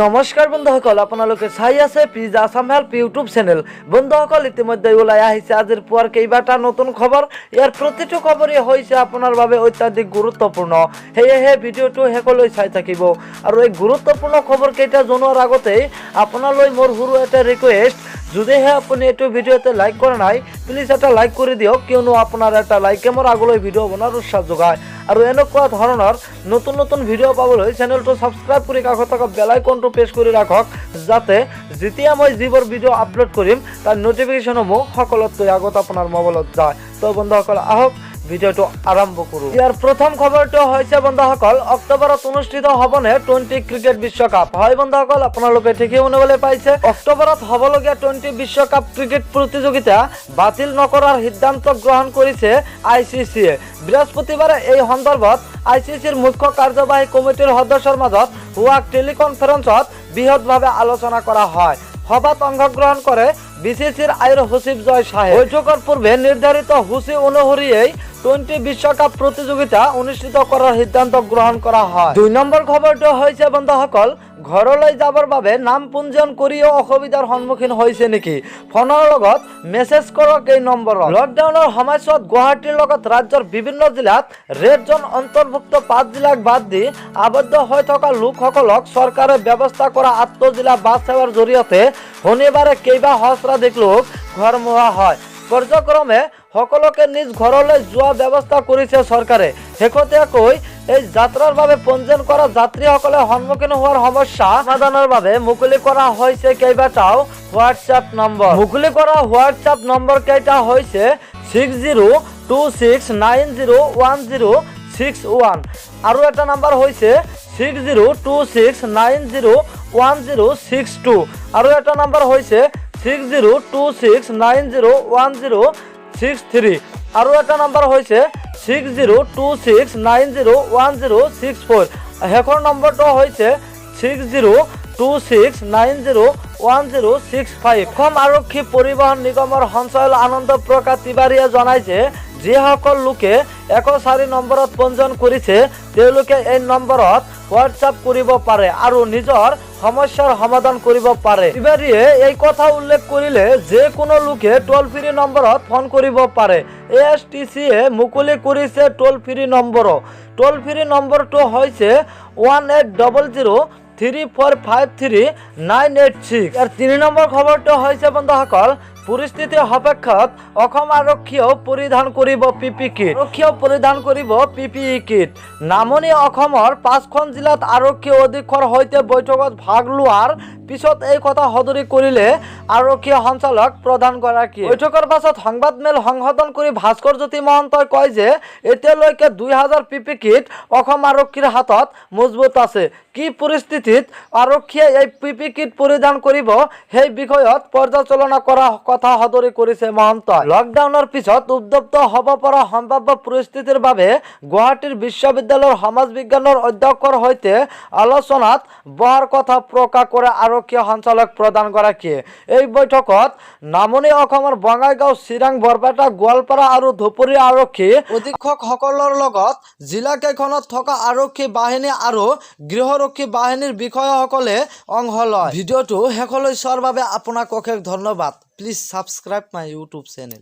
নমস্কাৰ বন্ধুসকল, আপোনালোকে চাই আছে peas Assam help YouTube channel. বন্ধুসকল, ইতিমধ্যে ওলাই আহিছে আজিৰ পুৱাৰ কেইবাটা নতুন খবৰ। ইয়াৰ প্ৰতিটো খবৰেই হৈছে আপোনাৰ বাবে অত্যাধিক গুৰুত্বপূৰ্ণ, সেয়েহে ভিডিঅ'টো শেষলৈ চাই থাকিব। আৰু এই গুৰুত্বপূৰ্ণ খবৰকেইটা জনোৱাৰ আগতেই আপোনালৈ মোৰ সৰু এটা ৰিকুৱেষ্ট, যদিহে আপুনি এইটো ভিডিঅ'তে লাইক কৰা নাই প্লিজ এটা লাইক কৰি দিয়ক, কিয়নো আপোনাৰ এটা লাইকে মোৰ আগলৈ ভিডিঅ' বনোৱাৰ উৎসাহ যোগায়। আৰু এনেকুৱা ধৰণৰ নতুন নতুন ভিডিঅ' পাবলৈ চেনেলটো ছাবস্ক্ৰাইব কৰি কাষত থকা বেল আইকনটো প্ৰেছ কৰি ৰাখক, যাতে যেতিয়া মই যিবোৰ ভিডিঅ' আপলোড কৰিম তাৰ নটিফিকেশ্যনসমূহ সকলোতকৈ আগত আপোনাৰ মোবাইলত যায়। তো বন্ধুসকল, আহক ভিডিঅ'টো আৰম্ভ কৰোঁ। ইয়াৰ প্ৰথম খবৰটো হৈছে বন্ধুসকল, অক্টোবৰত অনুষ্ঠিত হ'বনে টি20 ক্ৰিকেট বিশ্বকাপ। হয় বন্ধুসকল, আপোনালোকে ঠিকেই শুনিবলৈ পাইছে। অক্টোবৰত হ'বলগীয়া টি20 বিশ্বকাপ ক্ৰিকেট প্ৰতিযোগিতা বাতিল নকৰাৰ সিদ্ধান্ত গ্ৰহণ কৰিছে ICCয়ে। বৃহস্পতিবাৰে এই সন্দৰ্ভত ICCৰ মুখ্য কাৰ্যবাহী কমিটিৰ সদস্যৰ মাজত হোৱা টেলিকনফাৰেন্সত বৃহৎভাৱে আলোচনা কৰা হয়। সভাত অংশগ্ৰহণ কৰে BCCৰ আইৰ সচিব জয় শাহে। বৈঠকৰ পূৰ্বে নিৰ্ধাৰিত সূচী অনুসৰিয়েই টি20 বিশ্বকাপ প্ৰতিযোগিতা অনুষ্ঠিত কৰাৰ সিদ্ধান্ত গ্ৰহণ কৰা হয়। 2 নম্বৰ খবৰটো হৈছে বন্ধুসকল, ঘৰলৈ যাবৰ বাবে নাম পঞ্জীয়ন কৰিও অসুবিধাৰ সন্মুখীন হৈছে নেকি? ফোনৰ লগত মেছেজ কৰক এই নম্বৰত। লকডাউনৰ সময়ছোৱাত গুৱাহাটীৰ লগত ৰাজ্যৰ বিভিন্ন জিলাত ৰেড জোন অন্তৰ্ভুক্ত 5 জিলাক বাদ দি আবদ্ধ হৈ থকা লোকসকলক চৰকাৰে ব্যৱস্থা কৰা আন্তঃজিলা বাছ সেৱাৰ জৰিয়তে শনিবাৰে কেইবা সহস্ৰাধিক লোক ঘৰমুৱা হয়। পৰ্যক্ৰমে সকলোকে নিজ ঘৰলৈ যোৱা ব্যৱস্থা কৰিছে চৰকাৰে। শেহতীয়াকৈ এই যাত্ৰাৰ বাবে পঞ্জীয়ন কৰা যাত্ৰীসকলে সন্মুখীন হোৱাৰ সমস্যা সমাধানৰ বাবে মুকলি কৰা হৈছে কেইবাটাও হোৱাটছআপ নম্বৰ। মুকলি কৰা হোৱাটছআপ নম্বৰ কেইটা হৈছে 6026901061 আৰু এটা নম্বৰ হৈছে 6026901062 আৰু এটা নম্বৰ হৈছে 6026901063 আৰু এটা নম্বৰ হৈছে 6026901064। শেষৰ নম্বৰটো হৈছে 6026901065। অসম আৰক্ষী পৰিবহণ নিগমৰ সঞ্চালক আনন্দ প্ৰকাশ তিৱাৰীয়ে জনাইছে, যিসকল লোকে 104 নম্বৰত পঞ্জীয়ন কৰিছে তেওঁলোকে এই নম্বৰত হোৱাটছআপ কৰিব পাৰে আৰু নিজৰ সমস্যাৰ সমাধান কৰিব পাৰে। তিৱাৰীয়ে এই কথা উল্লেখ কৰিলে যে কোনো লোকে টোল ফ্ৰী নম্বৰত ফোন কৰিব পাৰে। ASTCয়ে মুকলি কৰিছে টোল ফ্ৰী নম্বৰ। টোল ফ্ৰী নম্বৰটো হৈছে 180034533986। ইয়াৰ 3 নম্বৰ খবৰটো হৈছে বন্ধুসকল, পৰিস্থিতি সাপেক্ষত অসম আৰক্ষীয়েও পৰিধান কৰিব PPE কিট। আৰক্ষীয়েও পৰিধান কৰিব PPE কিট। নামনি অসমৰ 5খন জিলাত আৰক্ষী অধীক্ষকৰ সৈতে বৈঠকত ভাগ লোৱাৰ পিছত এই কথা সদৰি কৰিলে আৰক্ষী সঞ্চালক প্ৰধানগৰাকীয়ে। বৈঠকৰ পাছত সংবাদমেল সংশোধন কৰি ভাস্কৰ জ্যোতি মহন্তই কয় যে এতিয়ালৈকে 2000 PPE কিট অসম আৰক্ষীৰ হাতত মজবুত আছে। কি পৰিস্থিতিত আৰক্ষীয়ে এই PPE কিট পৰিধান কৰিব সেই বিষয়ত পৰ্যালোচনা কৰা কথা সদৰি কৰিছে মহন্তই। লকডাউনৰ পিছত উদ্ভৱ হ'ব পৰা সম্ভাৱ্য পৰিস্থিতিৰ বাবে গুৱাহাটীৰ বিশ্ববিদ্যালয়ৰ সমাজ বিজ্ঞানৰ অধ্যক্ষৰ সৈতে আলোচনাত বহাৰ কথা প্ৰকাশ কৰে আৰক্ষী সঞ্চালক প্ৰধানগৰাকীয়ে। এই বৈঠকত নামনি অসমৰ বঙাইগাঁও, চিৰাং, বৰপেটা, গোৱালপাৰা আৰু ধুবুৰী আৰক্ষী অধীক্ষকসকলৰ লগত জিলাকেইখনত থকা আৰক্ষী বাহিনী আৰু গৃহৰক্ষী বাহিনীৰ বিষয়াসকলে অংশ লয়। ভিডিঅ'টো শেষলৈ চোৱাৰ বাবে আপোনাক অশেষ ধন্যবাদ। Please subscribe my YouTube channel.